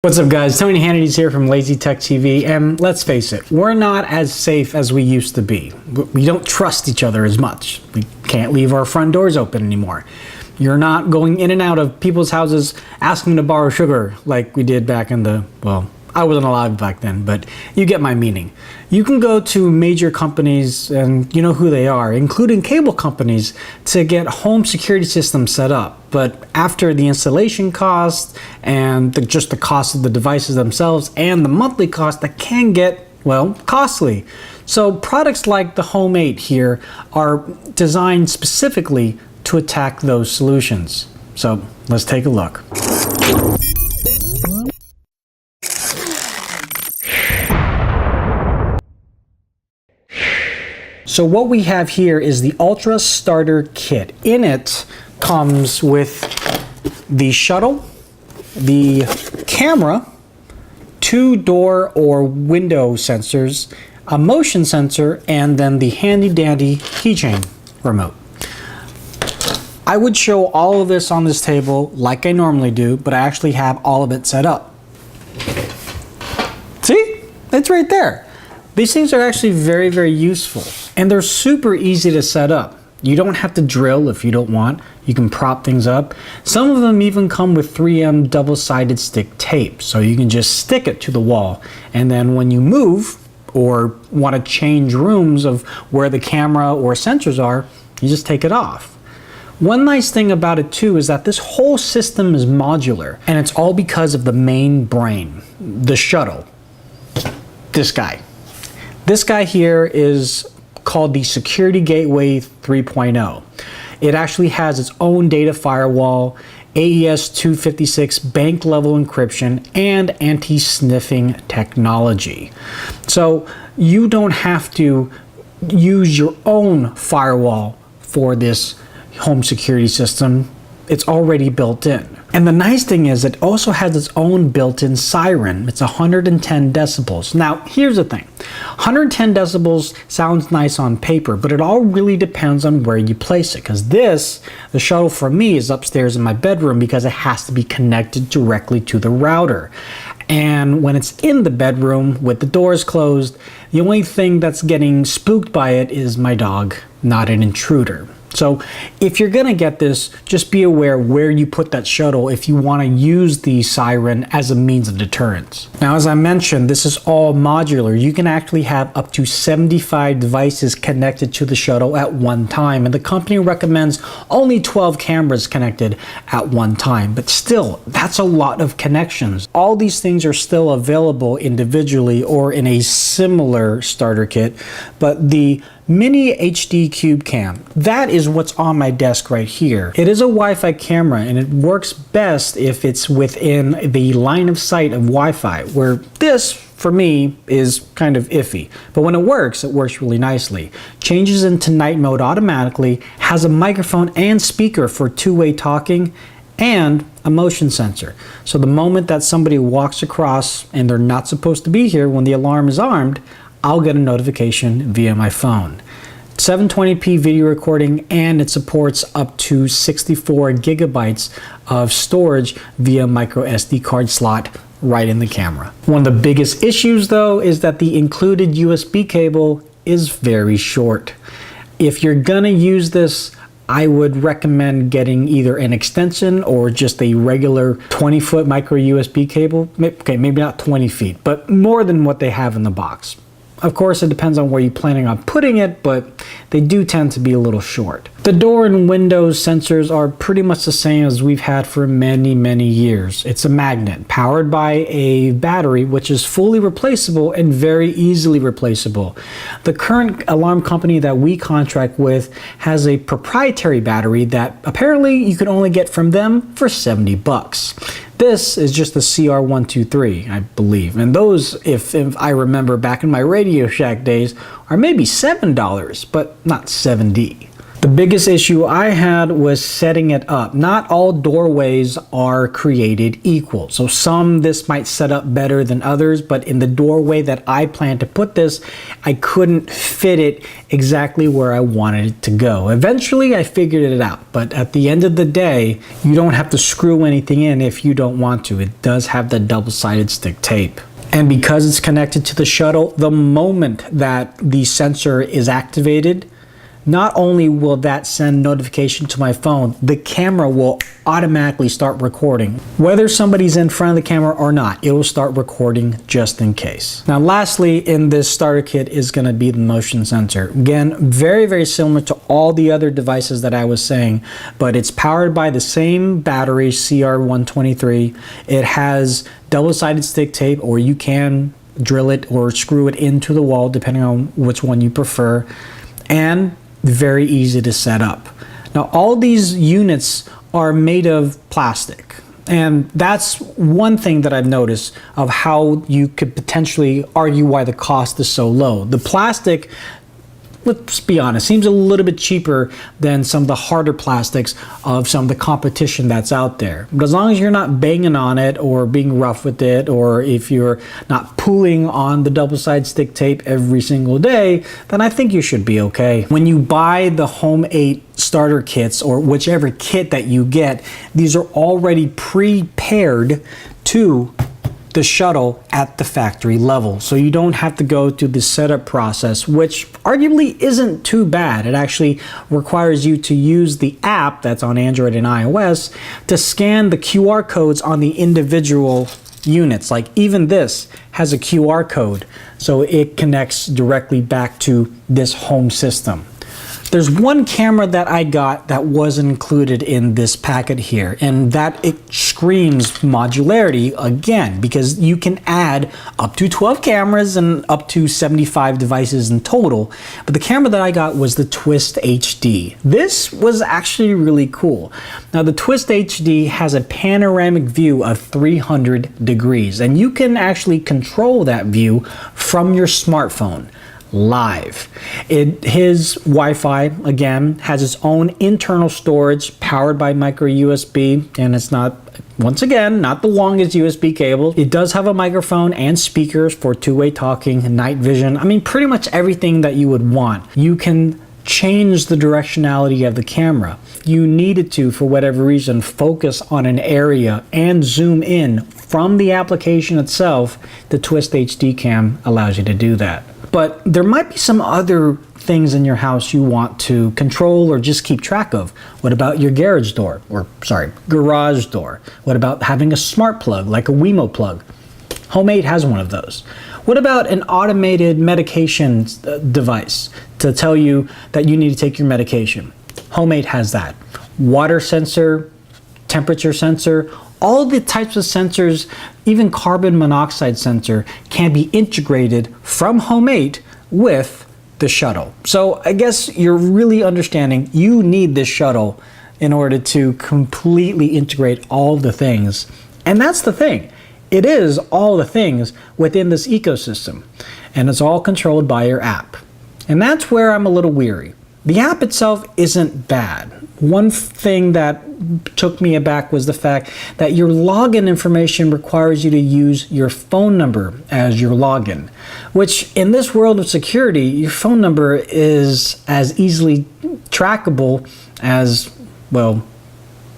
What's up guys, Tony Hannity's here from Lazy Tech TV, and let's face it, we're not as safe as we used to be. We don't trust each other as much. We can't leave our front doors open anymore. You're not going in and out of people's houses asking to borrow sugar like we did back in the, well, I wasn't alive back then, but you get my meaning. You can go to major companies, and you know who they are, including cable companies, to get home security systems set up. But after the installation cost and just the cost of the devices themselves and the monthly cost, that can get, well, costly. So products like the Home8 here are designed specifically to attack those solutions. So let's take a look. So what we have here is the Ultra Starter Kit. In it comes with the shuttle, the camera, 2 door or window sensors, a motion sensor, and then the handy dandy keychain remote. I would show all of this on this table like I normally do, but I actually have all of it set up. See? It's right there. These things are actually very, very useful, and they're super easy to set up. You don't have to drill if you don't want. You can prop things up. Some of them even come with 3M double-sided stick tape, so you can just stick it to the wall, and then when you move or want to change rooms of where the camera or sensors are, you just take it off. One nice thing about it too is that this whole system is modular, and it's all because of the main brain, the shuttle. This guy. This guy here is called the Security Gateway 3.0. It actually has its own data firewall, AES 256 bank level encryption, and anti-sniffing technology. So you don't have to use your own firewall for this home security system. It's already built in. And the nice thing is it also has its own built-in siren. It's 110 decibels. Now, here's the thing. 110 decibels sounds nice on paper, but it all really depends on where you place it. Because the shuttle for me is upstairs in my bedroom because it has to be connected directly to the router. And when it's in the bedroom with the doors closed, the only thing that's getting spooked by it is my dog, not an intruder. So if you're gonna get this, just be aware where you put that shuttle if you want to use the siren as a means of deterrence. Now, as I mentioned, this is all modular. You can actually have up to 75 devices connected to the shuttle at one time, and the company recommends only 12 cameras connected at one time, but still, that's a lot of connections. All these things are still available individually or in a similar starter kit, but the Mini HD Cube Cam, that is what's on my desk right here. It is a Wi-Fi camera, and it works best if it's within the line of sight of Wi-Fi, where this, for me, is kind of iffy. But when it works really nicely. Changes into night mode automatically, has a microphone and speaker for two-way talking, and a motion sensor. So the moment that somebody walks across and they're not supposed to be here when the alarm is armed, I'll get a notification via my phone. 720p video recording, and it supports up to 64 gigabytes of storage via micro SD card slot right in the camera. One of the biggest issues though is that the included USB cable is very short. If you're gonna use this, I would recommend getting either an extension or just a regular 20-foot micro USB cable. Okay, maybe not 20 feet, but more than what they have in the box. Of course, it depends on where you're planning on putting it, but they do tend to be a little short. The door and windows sensors are pretty much the same as we've had for many, many years. It's a magnet powered by a battery, which is fully replaceable and very easily replaceable. The current alarm company that we contract with has a proprietary battery that apparently you can only get from them for 70 bucks. This is just the CR123, I believe. And those, if I remember back in my Radio Shack days, are maybe $7, but not 70. The biggest issue I had was setting it up. Not all doorways are created equal. So this might set up better than others, but in the doorway that I planned to put this, I couldn't fit it exactly where I wanted it to go. Eventually I figured it out, but at the end of the day, you don't have to screw anything in if you don't want to. It does have the double-sided stick tape. And because it's connected to the shuttle, the moment that the sensor is activated, not only will that send notification to my phone, the camera will automatically start recording. Whether somebody's in front of the camera or not, it will start recording just in case. Now lastly in this starter kit is going to be the motion sensor. Again, very, very similar to all the other devices that I was saying, but it's powered by the same battery, CR123. It has double-sided stick tape, or you can drill it or screw it into the wall depending on which one you prefer, and very easy to set up. Now all these units are made of plastic, and that's one thing that I've noticed of how you could potentially argue why the cost is so low. The plastic, let's be honest, seems a little bit cheaper than some of the harder plastics of some of the competition that's out there. But as long as you're not banging on it or being rough with it, or if you're not pulling on the double-sided stick tape every single day, then I think you should be okay. When you buy the Home8 starter kits, or whichever kit that you get, these are already pre-paired to the shuttle at the factory level. So you don't have to go through the setup process, which arguably isn't too bad. It actually requires you to use the app that's on Android and iOS to scan the QR codes on the individual units. Like even this has a QR code, so it connects directly back to this home system. There's one camera that I got that wasn't included in this packet here, and that it screams modularity again, because you can add up to 12 cameras and up to 75 devices in total. But the camera that I got was the Twist HD. This was actually really cool. Now the Twist HD has a panoramic view of 300 degrees, and you can actually control that view from your smartphone live. His Wi-Fi, again, has its own internal storage powered by micro USB, and it's not, once again, not the longest USB cable. It does have a microphone and speakers for two-way talking, night vision. I mean, pretty much everything that you would want. You can change the directionality of the camera. You needed to, for whatever reason, focus on an area and zoom in from the application itself. The Twist HD Cam allows you to do that. But there might be some other things in your house you want to control or just keep track of. What about your garage door? Garage door? What about having a smart plug like a Wemo plug? Home8 has one of those. What about an automated medication device to tell you that you need to take your medication? Home8 has that. Water sensor, temperature sensor, all the types of sensors, even carbon monoxide sensor, can be integrated from Home8 with the shuttle. So I guess you're really understanding you need this shuttle in order to completely integrate all the things. And that's the thing. It is all the things within this ecosystem, and it's all controlled by your app. And that's where I'm a little weary. The app itself isn't bad. One thing that took me aback was the fact that your login information requires you to use your phone number as your login, which in this world of security, your phone number is as easily trackable as, well,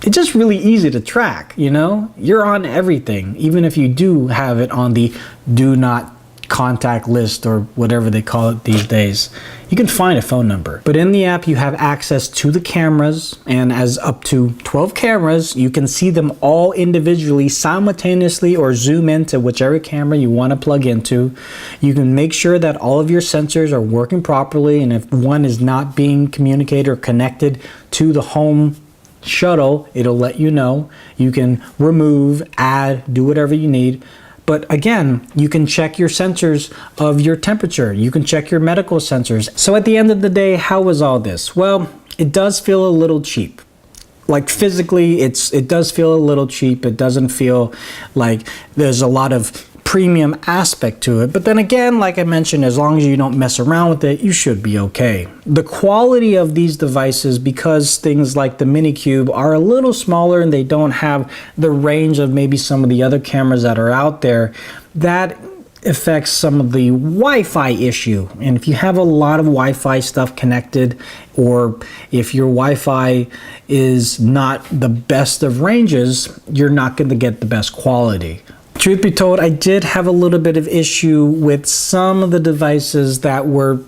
it's just really easy to track, you know? You're on everything, even if you do have it on the do not contact list or whatever they call it these days. You can find a phone number. But in the app, you have access to the cameras, and as up to 12 cameras, you can see them all individually, simultaneously, or zoom into whichever camera you want to plug into. You can make sure that all of your sensors are working properly, and if one is not being communicated or connected to the home shuttle, it'll let you know. You can remove, add, do whatever you need. But again, you can check your sensors of your temperature. You can check your medical sensors. So at the end of the day, how was all this? Well, it does feel a little cheap. Like physically, it does feel a little cheap. It doesn't feel like there's a lot of premium aspect to it. But then again, like I mentioned, as long as you don't mess around with it, you should be okay. The quality of these devices, because things like the Mini Cube are a little smaller and they don't have the range of maybe some of the other cameras that are out there, that affects some of the Wi-Fi issue. And if you have a lot of Wi-Fi stuff connected, or if your Wi-Fi is not the best of ranges, you're not going to get the best quality. Truth be told, I did have a little bit of issue with some of the devices that were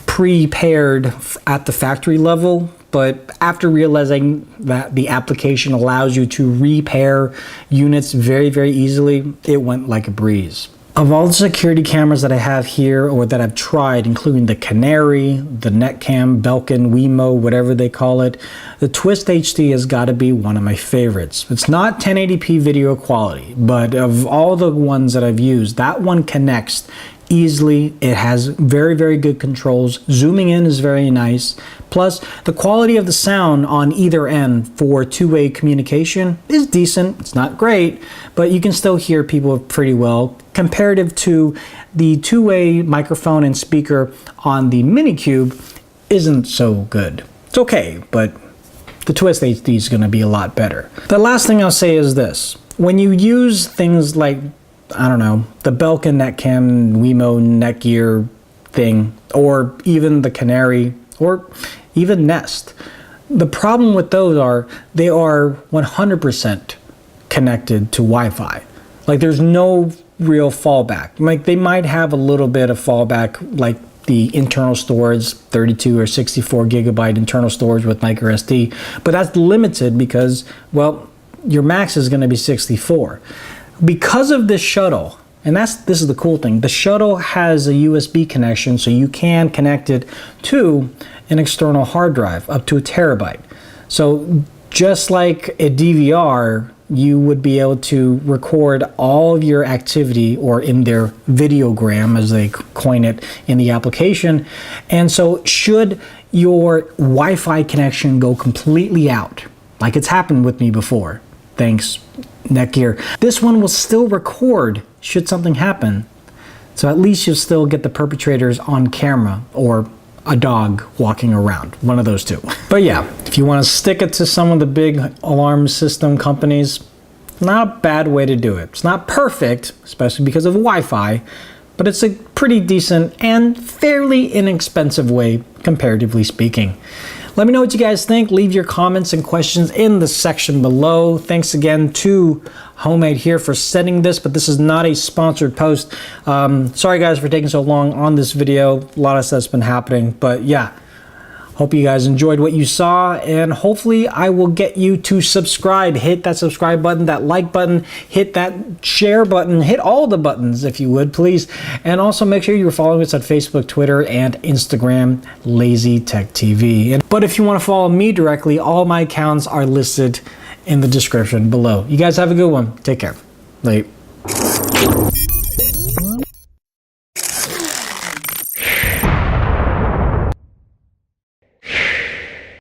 prepared at the factory level, but after realizing that the application allows you to repair units very, very easily, it went like a breeze. Of all the security cameras that I have here, or that I've tried, including the Canary, the Netcam, Belkin, Wemo, whatever they call it, the Twist HD has got to be one of my favorites. It's not 1080p video quality, but of all the ones that I've used, that one connects easily. It has very, very good controls. Zooming in is very nice. Plus, the quality of the sound on either end for two-way communication is decent. It's not great, but you can still hear people pretty well, comparative to the two-way microphone and speaker on the Mini Cube isn't so good. It's okay, but the Twist HD is going to be a lot better. The last thing I'll say is this. When you use things like, I don't know, the Belkin Netcam, Wemo Netgear thing, or even the Canary, or even Nest, the problem with those are they are 100% connected to Wi-Fi. Like, there's no real fallback. Like, they might have a little bit of fallback, like the internal storage, 32 or 64 gigabyte internal storage with micro SD, but that's limited because, well, your max is going to be 64. Because of this shuttle, and this is the cool thing, the shuttle has a USB connection, so you can connect it to an external hard drive up to 1 terabyte. So just like a DVR, you would be able to record all of your activity, or in their videogram, as they coin it in the application. And so should your Wi-Fi connection go completely out, like it's happened with me before, thanks Netgear, this one will still record should something happen. So at least you'll still get the perpetrators on camera, or a dog walking around, one of those two. But yeah, if you want to stick it to some of the big alarm system companies, not a bad way to do it. It's not perfect, especially because of Wi-Fi, but it's a pretty decent and fairly inexpensive way, comparatively speaking. Let me know what you guys think. Leave your comments and questions in the section below. Thanks again to Home8 here for sending this, but this is not a sponsored post. Sorry guys for taking so long on this video. A lot of stuff's been happening, but yeah. Hope you guys enjoyed what you saw, and hopefully I will get you to subscribe. Hit that subscribe button, that like button, hit that share button, hit all the buttons if you would, please. And also make sure you're following us on Facebook, Twitter, and Instagram, Lazy Tech TV. But if you want to follow me directly, all my accounts are listed in the description below. You guys have a good one. Take care. Late.